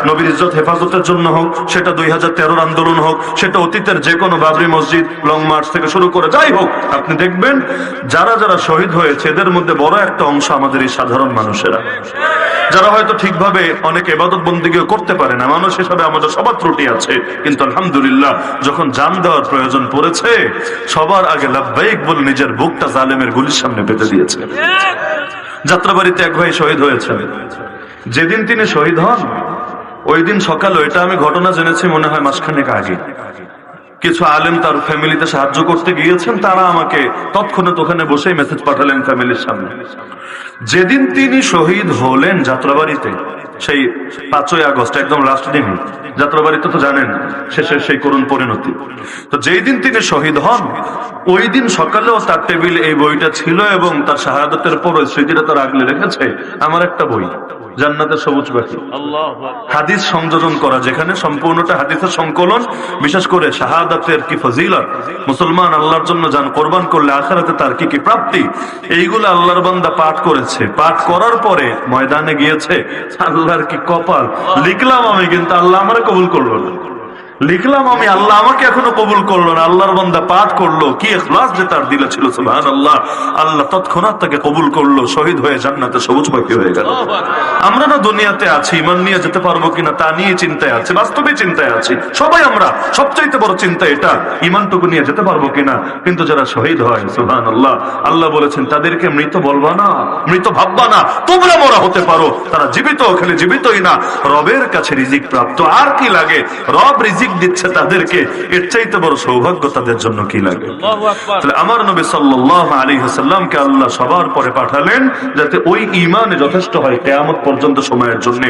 নবীর ইজ্জত হেফাজতের জন্য হোক, সেটা 2013 আন্দোলন হোক, সেটা অতীতের যে কোনো বাবরি মসজিদ লং মার্চ থেকে শুরু করে যাই হোক, আপনি দেখবেন যারা যারা শহীদ হয়েছে এদের মধ্যে বড় একটা অংশ আমাদের এই সাধারণ মানুষেরা, যারা হয়তো ঠিকভাবে অনেক ইবাদত বন্দেগী করতে পারে না। মানুষ হিসাবে আমাদের সবার ত্রুটি আছে, কিন্তু আলহামদুলিল্লাহ যখন জান দেওয়ার প্রয়োজন পড়েছে সবার আগে লাব্বাইক বলে নিজের বুকটা জালেমের গুলির সামনে পেতে দিয়েছে। যাত্রাবাড়িতে এক ভাই শহীদ হয়েছেন, যেদিন তিনি শহীদ হন ওই দিন সকালে, এটা আমি ঘটনা জেনেছি মনে হয় মাসখানেক আগে, কিছু আলেম তার ফ্যামিলিতে সাহায্য করতে গিয়েছেন, তারা আমাকে তৎক্ষণাৎ ওখানে বসেই মেসেজ পাঠালেন ফ্যামিলির সামনে। যেদিন তিনি শহীদ হলেন যাত্রাবাড়িতে, সেই 5ই আগস্ট একদম লাস্ট দিন, যাত্রাবাড়িতে তো জানেন শেষের সেই করুণ পরিণতি। তো যেই দিন তিনি শহীদ হন ওই দিন সকালেও তার টেবিলে এই বইটা ছিল, এবং তার শাহাদাতের পর স্মৃতিটা তার আগলে রেখেছে আমার একটা বই, জান্নাতের সবুজ পাখি, হাদিস সংযোজন করা, যেখানে সম্পূর্ণটা হাদিসের সংকলন, বিশেষ করে শাহাদাতের কি ফজিলত, মুসলমান আল্লাহর জন্য জান কোরবান করলে আখিরাতে তার কি কি প্রাপ্তি, এইগুলো আল্লাহর বান্দা পাঠ করেছে। পাঠ করার পরে ময়দানে গিয়েছে, আল্লাহর কি কপাল, লিখলাম আমি কিন্তু আল্লাহ আমারে কবুল করলো না, লিখলাম আমি আল্লাহ আমাকে এখনো কবুল করলো না। আল্লাহর বান্দা পাঠ করলো, কি ইখলাস যে তার দিলে ছিল, সুবহানাল্লাহ, আল্লাহ তৎক্ষণাৎ তাকে কবুল করলো, শহীদ হয়ে জান্নাতে সবুজ পাখি হয়ে গেল। আমরা না দুনিয়াতে আছি, ঈমান নিয়ে যেতে পারবো কিনা তা নিয়ে চিন্তায় আছি, বাস্তবে চিন্তায় আছি সবাই। আমরা সবচাইতে বড় চিন্তা এটা, ঈমানটুকু নিয়ে যেতে পারবো কিনা। কিন্তু যারা শহীদ হয়, সুবহানাল্লাহ, আল্লাহ বলেছেন তাদেরকে মৃত বলবা না, মৃত ভাববা না, তোমরা মরা হতে পারো, তারা জীবিত, খালি জীবিতই না রবের কাছে রিজিক প্রাপ্ত। আর কি লাগে, রব রিজিক দিচ্ছে তাদেরকে, এর চাইতে বড় সৌভাগ্য তাদের জন্য কি লাগে। তাহলে আমার নবী সাল্লাল্লাহু আলাইহি ওয়াসাল্লামকে আল্লাহ সবার পরে পাঠালেন যাতে ওই ঈমানে যথেষ্ট হয় কিয়ামত পর্যন্ত সময়ের জন্য।